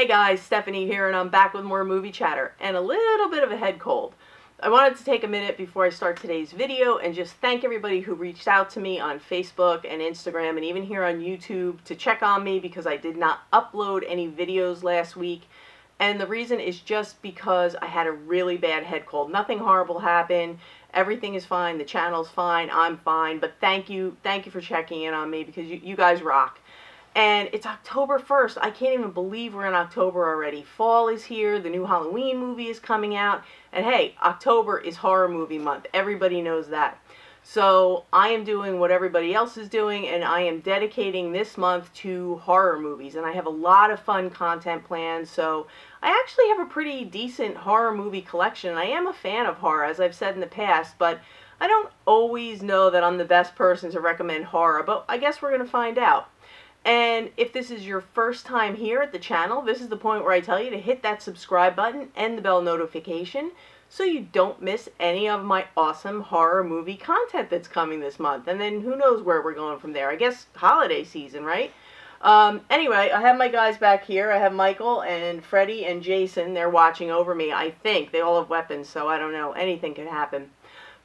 Hey guys, Stephanie here, and I'm back with more movie chatter and a little bit of a head cold. I wanted to take a minute before I start today's video and just thank everybody who reached out to me on Facebook and Instagram and even here on YouTube to check on me because I did not upload any videos last week. And the reason is just because I had a really bad head cold. Nothing horrible happened. Everything is fine. The channel's fine. I'm fine. But thank you for checking in on me because you guys rock. And it's October 1st. I can't even believe we're in October already. Fall is here. The new Halloween movie is coming out. And hey, October is horror movie month. Everybody knows that. So I am doing what everybody else is doing, and I am dedicating this month to horror movies. And I have a lot of fun content planned. So I actually have a pretty decent horror movie collection. I am a fan of horror, as I've said in the past, but I don't always know that I'm the best person to recommend horror. But I guess we're going to find out. And if this is your first time here at the channel, this is the point where I tell you to hit that subscribe button and the bell notification so you don't miss any of my awesome horror movie content that's coming this month. And then who knows where we're going from there. I guess holiday season, right? Anyway, I have my guys back here. I have Michael and Freddy and Jason. They're watching over me, I think. They all have weapons, so I don't know. Anything can happen.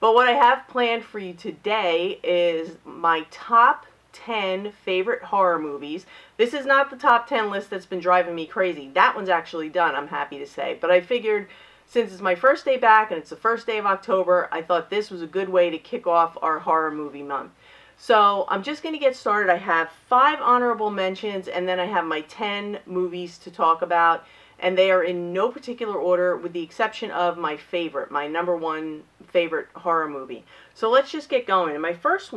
But what I have planned for you today is my top 10 favorite horror movies. This is not the top 10 list that's been driving me crazy. That one's actually done, I'm happy to say. But I figured since it's my first day back and it's the first day of October, I thought this was a good way to kick off our horror movie month. So I'm just going to get started. I have 5 honorable mentions and then I have my 10 movies to talk about. And they are in no particular order with the exception of my favorite, my number 1 favorite horror movie. So let's just get going. And my first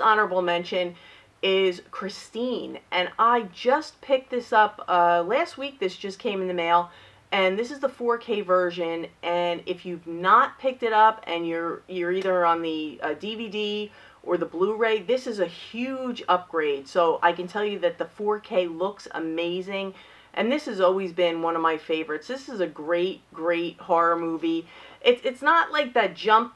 honorable mention is Christine, and I just picked this up last week. This just came in the mail, and this is the 4K version. And if you've not picked it up and you're either on the DVD or the Blu-ray, this is a huge upgrade. So I can tell you that the 4K looks amazing, and this has always been one of my favorites. This is a great horror movie. It's not like that jump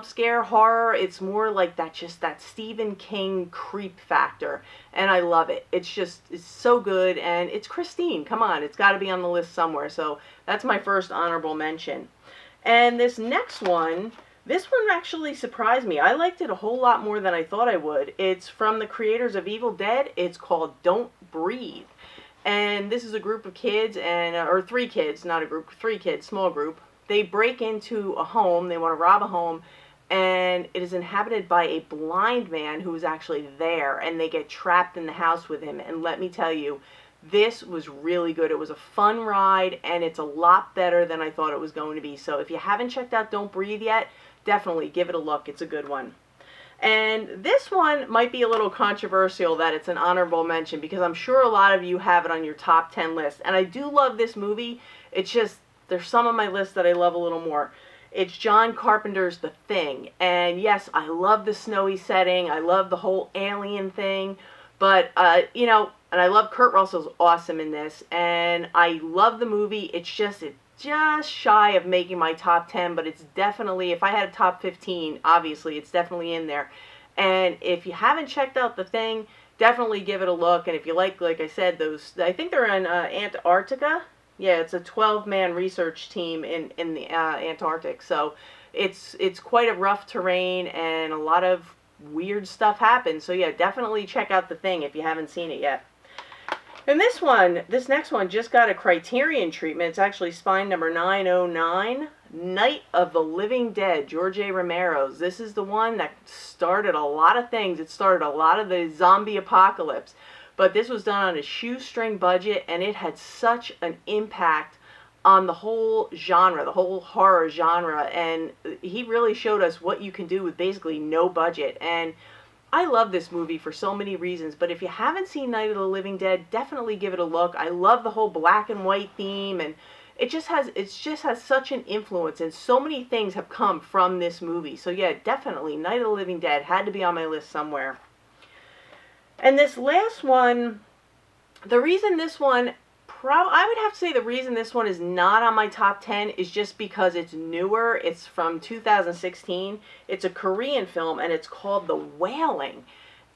scare horror. It's more like that Stephen King creep factor, and I love it. It's so good, and it's Christine. Come on, it's got to be on the list somewhere. So that's my first honorable mention. And this next one, this one actually surprised me. I liked it a whole lot more than I thought I would. It's from the creators of Evil Dead. It's called Don't Breathe. And this is a group of kids, or 3 kids, not a group, 3 kids, small group. They break into a home, they want to rob a home, and it is inhabited by a blind man who is actually there, and they get trapped in the house with him. And let me tell you, this was really good. It was a fun ride, and it's a lot better than I thought it was going to be. So if you haven't checked out Don't Breathe yet, definitely give it a look. It's a good one. And this one might be a little controversial that it's an honorable mention, because I'm sure a lot of you have it on your top 10 list. And I do love this movie. It's just, there's some on my list that I love a little more. It's John Carpenter's The Thing. And yes, I love the snowy setting. I love the whole alien thing. But, you know, and I love Kurt Russell's awesome in this. And I love the movie. It's just shy of making my top 10. But it's definitely, if I had a top 15, obviously, it's definitely in there. And if you haven't checked out The Thing, definitely give it a look. And if you like I said, those, I think they're in Antarctica. Yeah, it's a 12-man research team in the Antarctic. So it's quite a rough terrain, and a lot of weird stuff happens. So yeah, definitely check out The Thing if you haven't seen it yet. And this next one just got a Criterion treatment. It's actually spine number 909, Night of the Living Dead, George A. Romero's. This is the one that started a lot of things. It started a lot of the zombie apocalypse. But this was done on a shoestring budget, and it had such an impact on the whole genre, the whole horror genre. And he really showed us what you can do with basically no budget. And I love this movie for so many reasons. But if you haven't seen Night of the Living Dead, definitely give it a look. I love the whole black and white theme, and it just has such an influence, and so many things have come from this movie. So yeah, definitely Night of the Living Dead had to be on my list somewhere. And this last one, the reason this one, I would have to say the reason this one is not on my top 10 is just because it's newer. It's from 2016. It's a Korean film, and it's called The Wailing.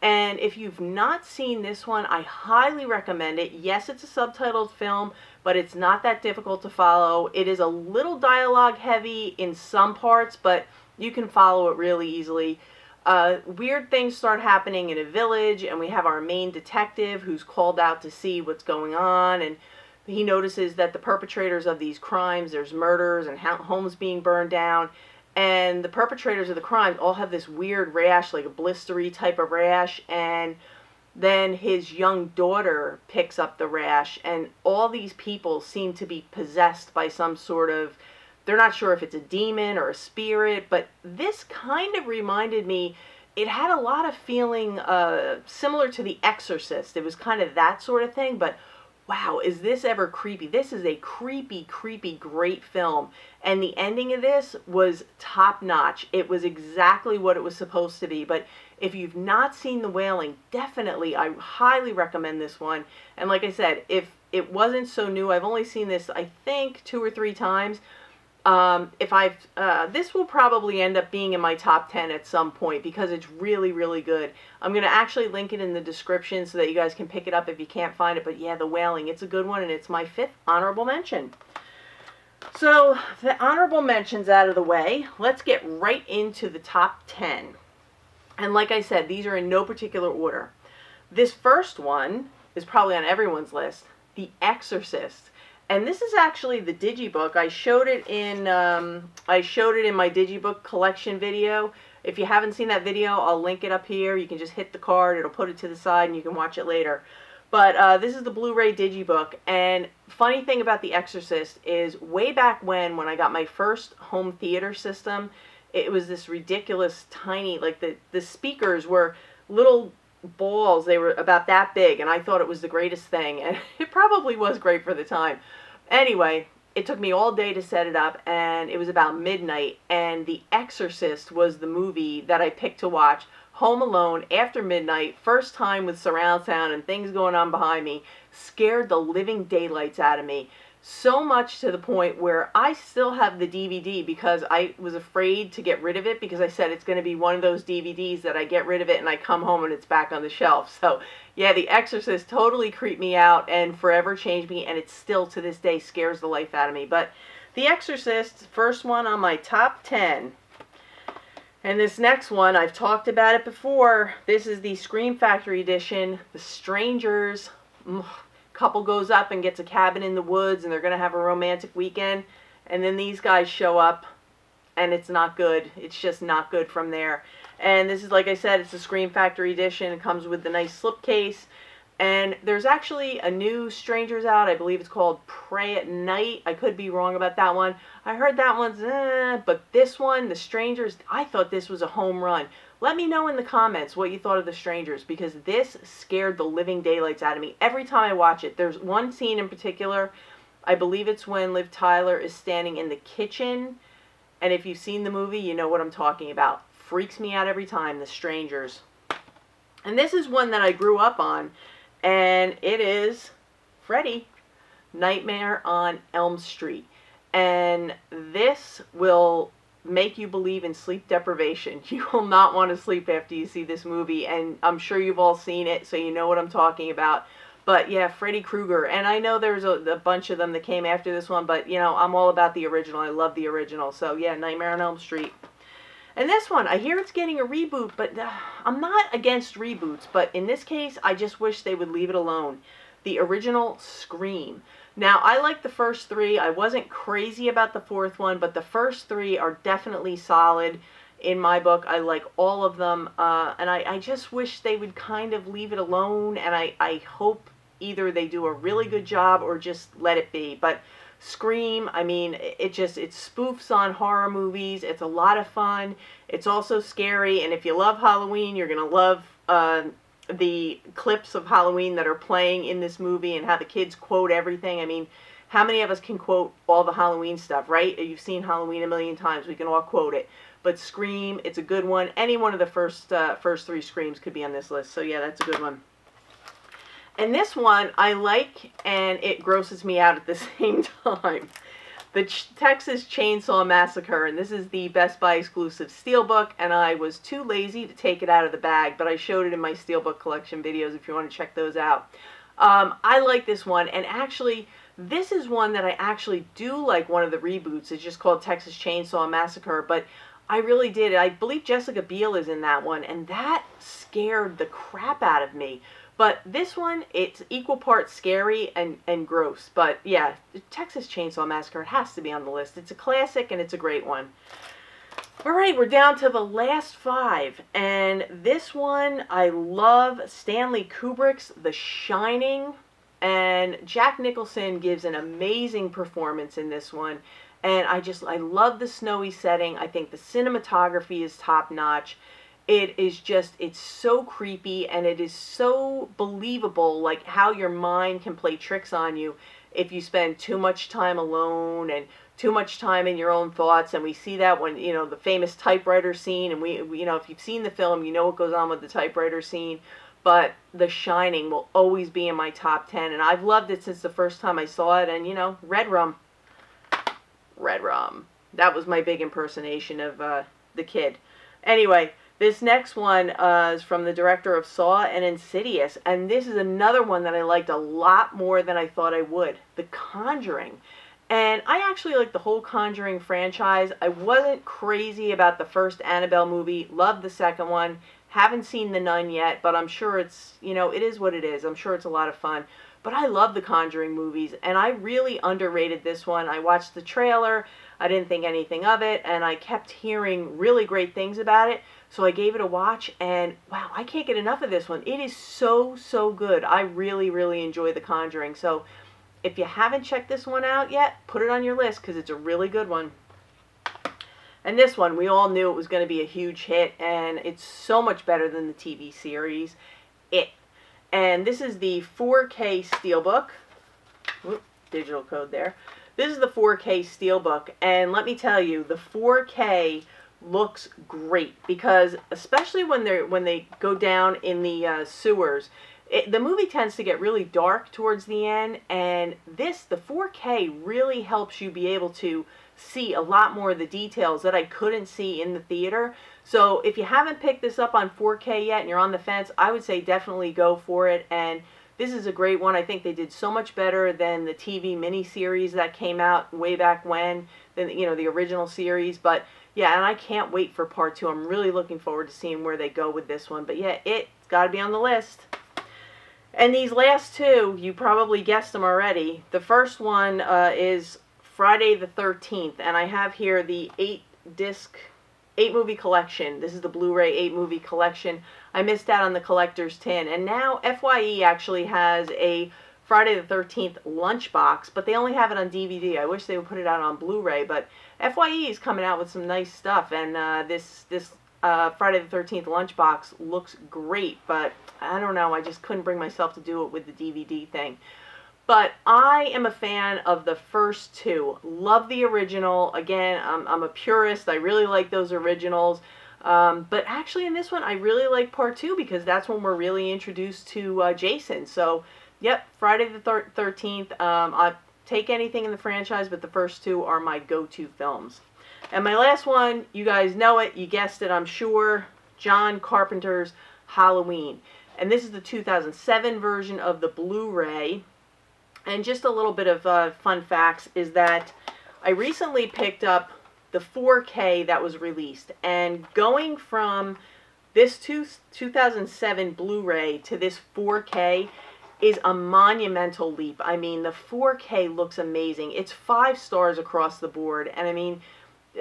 And if you've not seen this one, I highly recommend it. Yes, it's a subtitled film, but it's not that difficult to follow. It is a little dialogue heavy in some parts, but you can follow it really easily. Weird things start happening in a village, and we have our main detective who's called out to see what's going on, and he notices that the perpetrators of these crimes, there's murders and homes being burned down, and the perpetrators of the crimes all have this weird rash, like a blistery type of rash, and then his young daughter picks up the rash, and all these people seem to be possessed by some sort of, they're not sure if it's a demon or a spirit, but this kind of reminded me, it had a lot of feeling similar to The Exorcist. It was kind of that sort of thing, but wow, is this ever creepy? This is a creepy, creepy, great film. And the ending of this was top notch. It was exactly what it was supposed to be. But if you've not seen The Wailing, definitely, I highly recommend this one. And like I said, if it wasn't so new, I've only seen this, I think, 2 or 3 times. This will probably end up being in my top 10 at some point because it's really, really good. I'm going to actually link it in the description so that you guys can pick it up if you can't find it. But yeah, The Wailing, it's a good one, and it's my 5th honorable mention. So, the honorable mentions out of the way, let's get right into the top 10. And like I said, these are in no particular order. This first one is probably on everyone's list, The Exorcist. And this is actually the digibook. I showed it in my digibook collection video. If you haven't seen that video, I'll link it up here. You can just hit the card. It'll put it to the side, and you can watch it later. But this is the Blu-ray digibook. And funny thing about The Exorcist is way back when I got my first home theater system, it was this ridiculous tiny, like the speakers were little balls. They were about that big, and I thought it was the greatest thing. And it probably was great for the time. Anyway, it took me all day to set it up, and it was about midnight, and The Exorcist was the movie that I picked to watch home alone after midnight, first time with surround sound and things going on behind me. Scared the living daylights out of me. So much to the point where I still have the DVD because I was afraid to get rid of it, because I said it's going to be one of those DVDs that I get rid of it and I come home and it's back on the shelf. So yeah, The Exorcist totally creeped me out and forever changed me, and it still to this day scares the life out of me. But The Exorcist, first one on my top 10. And this next one, I've talked about it before. This is the Scream Factory edition, The Strangers. Couple goes up and gets a cabin in the woods, and they're going to have a romantic weekend, and then these guys show up, and it's not good. It's just not good from there. And this is, like I said, it's a Scream Factory edition. It comes with the nice slipcase, and there's actually a new Strangers out. I believe it's called Pray at Night. I could be wrong about that one. I heard that one's but this one, The Strangers, I thought this was a home run. Let me know in the comments what you thought of The Strangers, because this scared the living daylights out of me every time I watch it. There's one scene in particular, I believe it's when Liv Tyler is standing in the kitchen, and if you've seen the movie, you know what I'm talking about. Freaks me out every time, The Strangers. And this is one that I grew up on, and it is Freddy, Nightmare on Elm Street. And this will make you believe in sleep deprivation. You will not want to sleep after you see this movie, and I'm sure you've all seen it, so you know what I'm talking about. But yeah, Freddy Krueger, and I know there's a bunch of them that came after this one, but you know, I'm all about the original. I love the original. So yeah, Nightmare on Elm Street. And this one, I hear it's getting a reboot, but I'm not against reboots, but in this case, I just wish they would leave it alone. The original Scream. Now, I like the first 3. I wasn't crazy about the 4th one, but the first 3 are definitely solid in my book. I like all of them, and I just wish they would kind of leave it alone, and I hope either they do a really good job or just let it be. But Scream, I mean, it spoofs on horror movies. It's a lot of fun. It's also scary, and if you love Halloween, you're going to love the clips of Halloween that are playing in this movie and how the kids quote everything. I mean, how many of us can quote all the Halloween stuff, right? You've seen Halloween a million times. We can all quote it. But Scream, it's a good one. Any one of the first 3 Screams could be on this list. So yeah, that's a good one. And this one I like, and it grosses me out at the same time. the Texas Chainsaw Massacre, and this is the Best Buy exclusive steelbook, and I was too lazy to take it out of the bag, but I showed it in my steelbook collection videos if you want to check those out. I like this one, and actually, this is one that I actually do like. One of the reboots. It's just called Texas Chainsaw Massacre, but I really did. I believe Jessica Biel is in that one, and that scared the crap out of me. But this one, it's equal parts scary and gross. But yeah, the Texas Chainsaw Massacre has to be on the list. It's a classic and it's a great one. Alright, we're down to the last 5. And this one, I love Stanley Kubrick's The Shining. And Jack Nicholson gives an amazing performance in this one. And I love the snowy setting. I think the cinematography is top notch. It is just, it's so creepy, and it is so believable, like how your mind can play tricks on you if you spend too much time alone and too much time in your own thoughts. And we see that when, you know, the famous typewriter scene, and we you know, if you've seen the film, you know what goes on with the typewriter scene. But The Shining will always be in my top 10, and I've loved it since the first time I saw it. And, you know, Red Rum. Red Rum. That was my big impersonation of the kid. Anyway, this next one is from the director of Saw and Insidious, and this is another one that I liked a lot more than I thought I would, The Conjuring. And I actually like the whole Conjuring franchise. I wasn't crazy about the first Annabelle movie, loved the second one, haven't seen The Nun yet, but I'm sure it's, you know, it is what it is. I'm sure it's a lot of fun. But I love the Conjuring movies, and I really underrated this one. I watched the trailer, I didn't think anything of it, and I kept hearing really great things about it. So I gave it a watch, and wow, I can't get enough of this one. It is so, so good. I really, really enjoy The Conjuring. So if you haven't checked this one out yet, put it on your list because it's a really good one. And this one, we all knew it was going to be a huge hit, and it's so much better than the TV series, It. And this is the 4K Steelbook. Whoop, digital code there. This is the 4K Steelbook, and let me tell you, the 4K looks great because, especially when they go down in the sewers, the movie tends to get really dark towards the end, and the 4K really helps you be able to see a lot more of the details that I couldn't see in the theater. So if you haven't picked this up on 4K yet and you're on the fence, I would say definitely go for it. And this is a great one. I think they did so much better than the TV miniseries that came out way back when, than, you know, the original series. But yeah, and I can't wait for part 2. I'm really looking forward to seeing where they go with this one. But yeah, it's got to be on the list. And these last 2, you probably guessed them already. The first one is Friday the 13th, and I have here the 8-movie collection. This is the Blu-ray 8-movie collection. I missed out on the collector's tin, and now FYE actually has a Friday the 13th lunchbox, but they only have it on DVD. I wish they would put it out on Blu-ray, but FYE is coming out with some nice stuff, and this Friday the 13th lunchbox looks great, but I don't know, I just couldn't bring myself to do it with the DVD thing. But I am a fan of the first 2. Love the original. Again, I'm a purist. I really like those originals. But actually in this one, I really like part 2 because that's when we're really introduced to Jason. So, yep, Friday the 13th. I'll take anything in the franchise, but the first 2 are my go-to films. And my last one, you guys know it. You guessed it, I'm sure. John Carpenter's Halloween. And this is the 2007 version of the Blu-ray. And just a little bit of fun facts is that I recently picked up the 4K that was released. And going from this 2007 Blu-ray to this 4K is a monumental leap. I mean, the 4K looks amazing. It's 5 stars across the board. And I mean,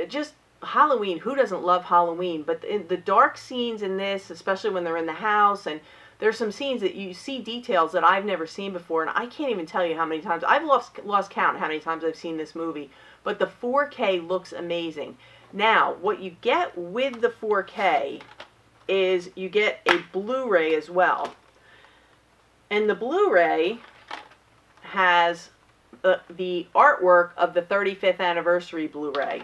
just Halloween, who doesn't love Halloween? But the dark scenes in this, especially when they're in the house, and there's some scenes that you see details that I've never seen before, and I can't even tell you how many times. I've lost count how many times I've seen this movie. But the 4K looks amazing. Now, what you get with the 4K is you get a Blu-ray as well. And the Blu-ray has the artwork of the 35th anniversary Blu-ray.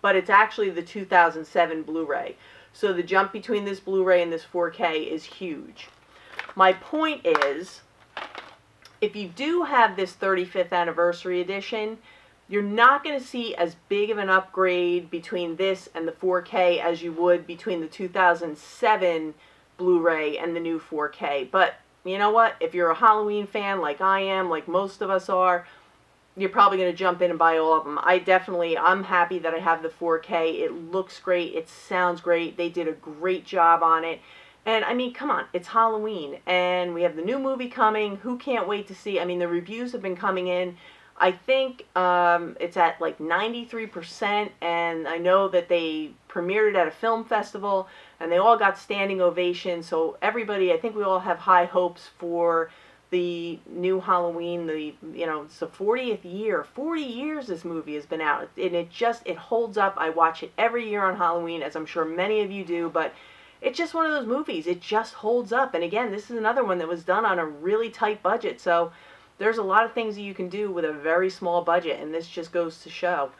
But it's actually the 2007 Blu-ray. So the jump between this Blu-ray and this 4K is huge. My point is, if you do have this 35th anniversary edition, You're not going to see as big of an upgrade between this and the 4K as you would between the 2007 Blu-ray and the new 4K. But you know what? If you're a Halloween fan like I am, like most of us are, you're probably going to jump in and buy all of them. I'm happy that I have the 4K. It looks great. It sounds great. They did a great job on it. And I mean, come on, it's Halloween. And we have the new movie coming. Who can't wait to see? I mean, the reviews have been coming in. I think it's at like 93%, and I know that they premiered it at a film festival, and they all got standing ovations. So everybody, I think we all have high hopes for the new Halloween. It's the 40th year. 40 years this movie has been out, and it holds up. I watch it every year on Halloween, as I'm sure many of you do, but it's just one of those movies. It just holds up. And again, this is another one that was done on a really tight budget, so there's a lot of things that you can do with a very small budget, and this just goes to show.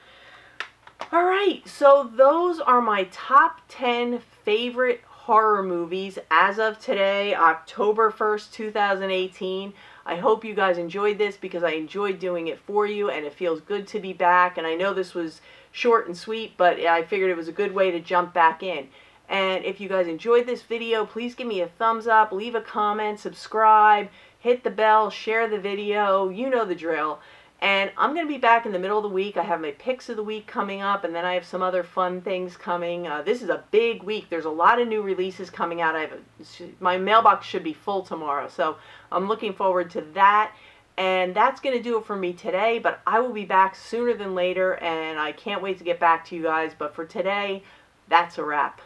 Alright, so those are my top 10 favorite horror movies as of today, October 1st, 2018. I hope you guys enjoyed this, because I enjoyed doing it for you, and it feels good to be back. And I know this was short and sweet, but I figured it was a good way to jump back in. And if you guys enjoyed this video, please give me a thumbs up, leave a comment, subscribe, hit the bell, share the video, you know the drill. And I'm going to be back in the middle of the week. I have my picks of the week coming up, and then I have some other fun things coming. This is a big week. There's a lot of new releases coming out. My mailbox should be full tomorrow, so I'm looking forward to that. And that's going to do it for me today, but I will be back sooner than later, and I can't wait to get back to you guys. But for today, that's a wrap.